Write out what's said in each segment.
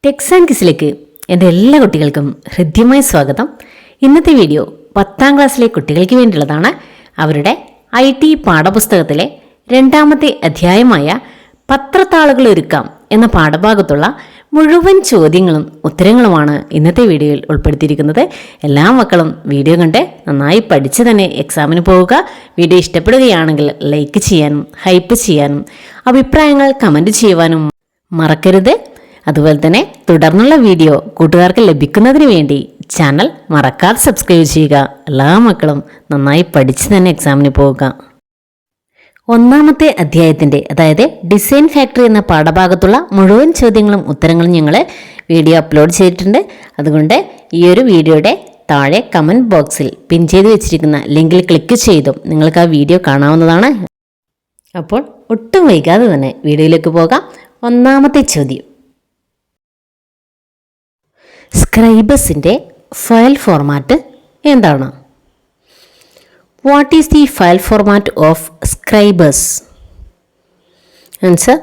Tex and കിസിലേക്ക് എൻ്റെ എല്ലാ കുട്ടികൾക്കും ഹൃദ്യമായ സ്വാഗതം. ഇന്നത്തെ വീഡിയോ 10ാം ക്ലാസ്സിലെ കുട്ടികൾക്ക് വേണ്ടിയുള്ളതാണ്. അവരുടെ IT പാഠപുസ്തകത്തിലെ 2ാമത്തെ അധ്യായമായ പത്രത്താളുകൾ ഒരുക്കാം എന്ന പാഠഭാഗത്തുള്ള മുഴുവൻ ചോദ്യങ്ങളും ഉത്തരങ്ങളുമാണ് ഇന്നത്തെ വീഡിയോയിൽ ഉൾപ്പെടുത്തിയിരിക്കുന്നത്. എല്ലാ മക്കളും വീഡിയോ കണ്ട് നന്നായി പഠിച്ച് തന്നെ എക്സാമിന് പോവുക. വീഡിയോ ഇഷ്ടപ്പെടുകയാണെങ്കിൽ ലൈക്ക് ചെയ്യാനും ഹൈപ്പ് ചെയ്യാനും അഭിപ്രായങ്ങൾ കമൻറ്റ് ചെയ്യുവാനും മറക്കരുത്. അതുപോലെ തന്നെ തുടർന്നുള്ള വീഡിയോ കൂട്ടുകാർക്ക് ലഭിക്കുന്നതിന് വേണ്ടി ചാനൽ മറക്കാതെ സബ്സ്ക്രൈബ് ചെയ്യുക. എല്ലാ മക്കളും നന്നായി പഠിച്ച് തന്നെ എക്സാമിന് പോവുക. 1ാമത്തെ അധ്യായത്തിൻ്റെ അതായത് ഡിസൈൻ ഫാക്ടറി എന്ന പാഠഭാഗത്തുള്ള മുഴുവൻ ചോദ്യങ്ങളും ഉത്തരങ്ങളും ഞങ്ങൾ വീഡിയോ അപ്ലോഡ് ചെയ്തിട്ടുണ്ട്. അതുകൊണ്ട് ഈ ഒരു വീഡിയോയുടെ താഴെ കമൻറ്റ് ബോക്സിൽ പിൻ ചെയ്ത് വെച്ചിരിക്കുന്ന ലിങ്കിൽ ക്ലിക്ക് ചെയ്തും നിങ്ങൾക്ക് ആ വീഡിയോ കാണാവുന്നതാണ്. അപ്പോൾ ഒട്ടും വൈകാതെ തന്നെ വീഡിയോയിലേക്ക് പോകാം. 1ാമത്തെ ചോദ്യം, സ്ക്രൈബസിൻ്റെ ഫയൽ ഫോർമാറ്റ് എന്താണ്? What is the file format of Scribus? Answer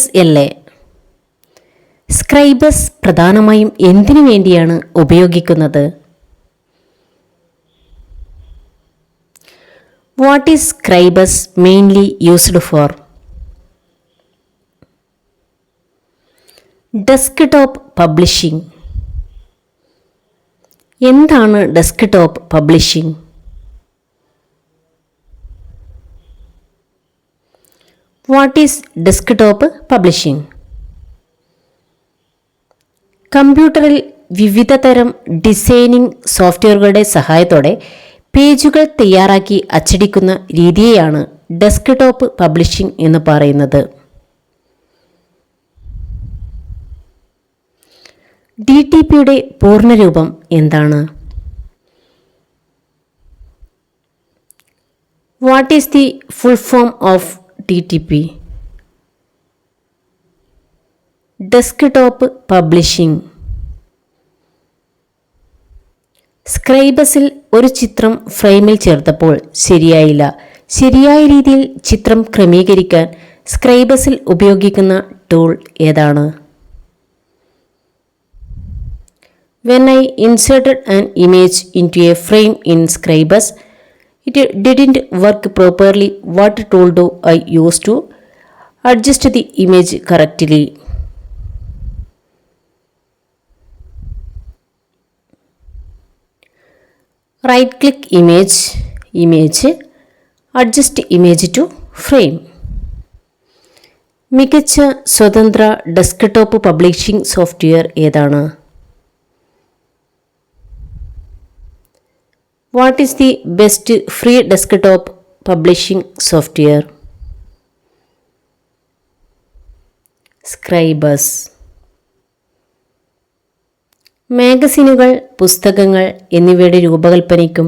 .SLA. Scribus പ്രധാനമായും എന്തിനു വേണ്ടിയാണ് ഉപയോഗിക്കുന്നത്? What is Scribus mainly used for? Desktop publishing. എന്താണ് desktop publishing? What is desktop publishing? കമ്പ്യൂട്ടറിൽ വിവിധ തരം ഡിസൈനിംഗ് സോഫ്റ്റ്വെയറുകളുടെ സഹായത്തോടെ പേജുകൾ തയ്യാറാക്കി അച്ചടിക്കുന്ന രീതിയെയാണ് ഡെസ്ക്ടോപ്പ് പബ്ലിഷിംഗ് എന്ന് പറയുന്നത്. DTPയുടെ പൂർണ്ണരൂപം എന്താണ്? What is the full form of DTP? Desktop publishing. സ്ക്രൈബസിൽ ഒരു ചിത്രം ഫ്രെയിമിൽ ചേർത്തപ്പോൾ ശരിയായില്ല. ശരിയായ രീതിയിൽ ചിത്രം ക്രമീകരിക്കാൻ സ്ക്രൈബസിൽ ഉപയോഗിക്കുന്ന ടൂൾ ഏതാണ്? When I inserted an image into a frame in Scribus, it didn't work properly. What tool do I use to adjust the image correctly? Right click image, adjust image to frame. മികച്ച സ്വതന്ത്ര desktop publishing software ഏതാണ്? What is the best free desktop publishing software? Scribus. മാഗസിനുകൾ, പുസ്തകങ്ങൾ എന്നിവയുടെ രൂപകൽപ്പനയ്ക്കും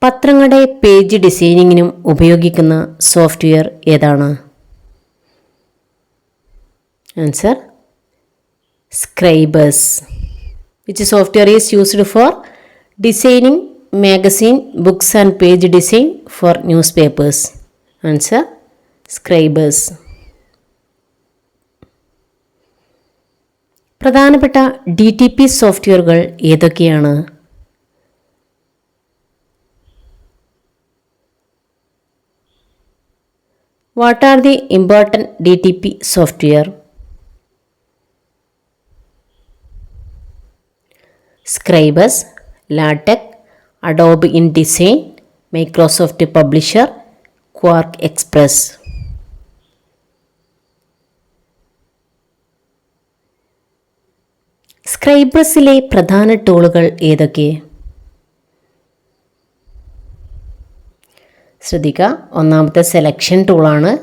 പത്രങ്ങളുടെ page ഡിസൈനിങ്ങിനും ഉപയോഗിക്കുന്ന software ഏതാണ്? Answer Scribus. Which software is used for designing magazine, books and page design for newspapers? Answer Scribus. പ്രധാനപ്പെട്ട DTP സോഫ്റ്റ്വെയറുകൾ ഏതൊക്കെയാണ്? What are the important DTP software? Scribus, LaTeX, Adobe InDesign, Microsoft Publisher, Quark Express. സ്ക്രൈബസിലെ പ്രധാന ടൂളുകൾ ഏതൊക്കെ? ശ്രദ്ധിക്കുക, 1ാമത്തെ selection ടൂളാണ്.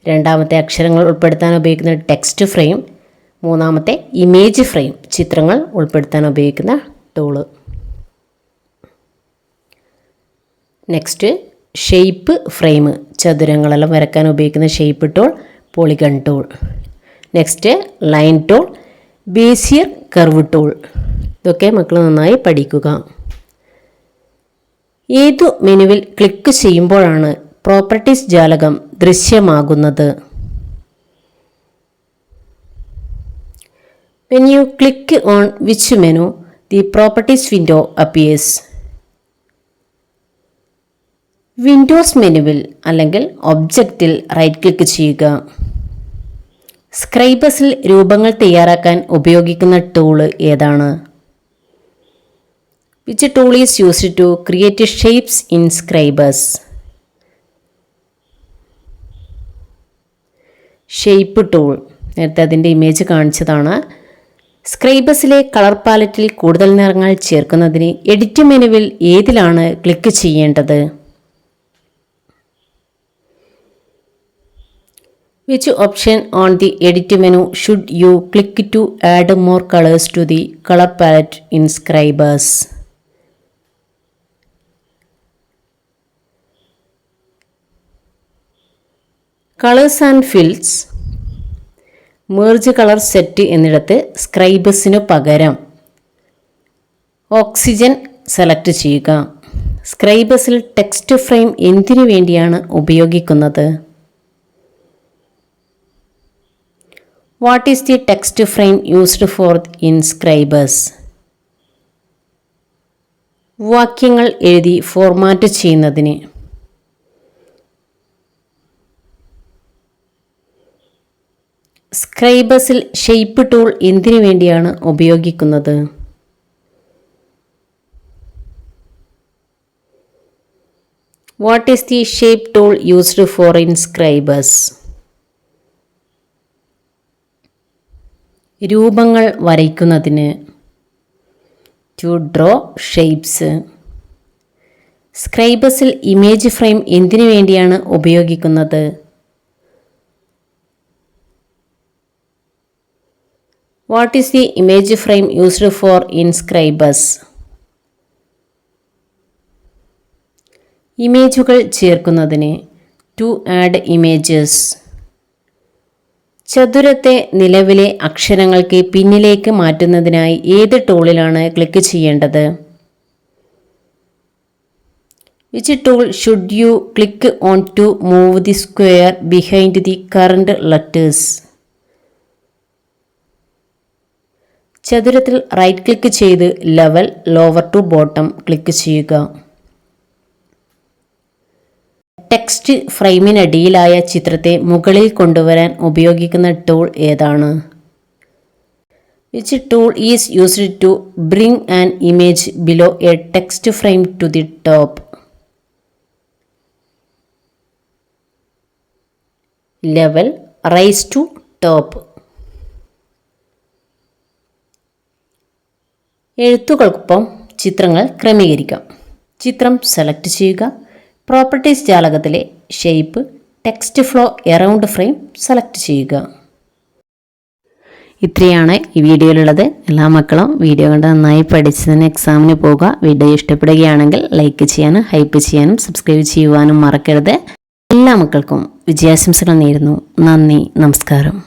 2ാമത്തെ അക്ഷരങ്ങൾ ഉൾപ്പെടുത്താൻ ഉപയോഗിക്കുന്ന ടെക്സ്റ്റ് ഫ്രെയിം. 3ാമത്തെ ഇമേജ് ഫ്രെയിം, ചിത്രങ്ങൾ ഉൾപ്പെടുത്താൻ ഉപയോഗിക്കുന്ന ടൂള്. നെക്സ്റ്റ് ഷേപ്പ് ഫ്രെയിം, ചതുരങ്ങളെല്ലാം വരയ്ക്കാൻ ഉപയോഗിക്കുന്ന shape tool, polygon tool. Next line tool, Bezier curve tool. ഇതൊക്കെ മക്കൾ നന്നായി പഠിക്കുക. ഏതു മെനുവിൽ ക്ലിക്ക് ചെയ്യുമ്പോഴാണ് പ്രോപ്പർട്ടീസ് ജാലകം ദൃശ്യമാകുന്നത്? When you click on which menu, the properties window appears. Windows മെനുവിൽ അല്ലെങ്കിൽ ഒബ്ജക്റ്റിൽ റൈറ്റ് ക്ലിക്ക് ചെയ്യുക. സ്ക്രൈബസിൽ രൂപങ്ങൾ തയ്യാറാക്കാൻ ഉപയോഗിക്കുന്ന ടൂള് ഏതാണ്? Which tool is used to create shapes in Scribus? Shape tool, നേരത്തെ അതിൻ്റെ ഇമേജ് കാണിച്ചതാണ്. സ്ക്രൈബസിലെ കളർ പാലറ്റിൽ കൂടുതൽ നിറങ്ങൾ ചേർക്കുന്നതിന് എഡിറ്റ് മെനുവിൽ ഏതിലാണ് ക്ലിക്ക് ചെയ്യേണ്ടത്? Which option on the edit menu should you click to add more colors to the color palette in Scribus? Colours and fills, merge colour set എന്നിടത്ത് സ്ക്രൈബസിനു പകരം ഓക്സിജൻ സെലക്ട് ചെയ്യുക. സ്ക്രൈബസിൽ ടെക്സ്റ്റ് ഫ്രെയിം എന്തിനു വേണ്ടിയാണ് ഉപയോഗിക്കുന്നത്? What is the text frame used for in Scribus? വാക്യങ്ങൾ എഴുതി format ചെയ്യുന്നതിന്. സ്ക്രൈബസിൽ ഷേപ്പ് ടൂൾ എന്തിനു വേണ്ടിയാണ് ഉപയോഗിക്കുന്നത്? What is the shape tool used for in Scribus? രൂപങ്ങൾ വരയ്ക്കുന്നതിന്. To draw shapes. സ്ക്രൈബസിൽ ഇമേജ് ഫ്രെയിം എന്തിനു വേണ്ടിയാണ് ഉപയോഗിക്കുന്നത്? What is the image frame used for in Scribus? ഇമേജുകൾ ചേർക്കുന്നതിന്. To add images. ചതുരത്തെ നിലവിലെ അക്ഷരങ്ങൾക്ക് പിന്നിലേക്ക് മാറ്റുന്നതിനായി ഏത് ടൂളിലാണ് ക്ലിക്ക് ചെയ്യേണ്ടത്? Which tool should you click on to move the square behind the current letters? ചതുരത്തിൽ റൈറ്റ് ക്ലിക്ക് ചെയ്ത് level lower to bottom click ചെയ്യുക. ടെക്സ്റ്റ് ഫ്രെയിമിനടിയിലായ ചിത്രത്തെ മുകളിൽ കൊണ്ടുവരാൻ ഉപയോഗിക്കുന്ന ടൂൾ ഏതാണ്? Which tool is used to bring an image below a text frame to the top? Level raise to top. എഴുത്തുകൾക്കൊപ്പം ചിത്രങ്ങൾ ക്രമീകരിക്കാം. ചിത്രം സെലക്ട് ചെയ്യുക. പ്രോപ്പർട്ടീസ് ജാലകത്തിലെ shape, text flow around frame select ചെയ്യുക. ഇത്രയാണ് ഈ വീഡിയോയിലുള്ളത്. എല്ലാ മക്കളും വീഡിയോ കണ്ട് നന്നായി പഠിച്ചതിന് എക്സാമിന് പോകുക. വീഡിയോ ഇഷ്ടപ്പെടുകയാണെങ്കിൽ ലൈക്ക് ചെയ്യാനും ഹൈപ്പ് ചെയ്യാനും സബ്സ്ക്രൈബ് ചെയ്യുവാനും മറക്കരുത്. എല്ലാ മക്കൾക്കും വിജയാശംസകൾ നേരുന്നു. നന്ദി, നമസ്കാരം.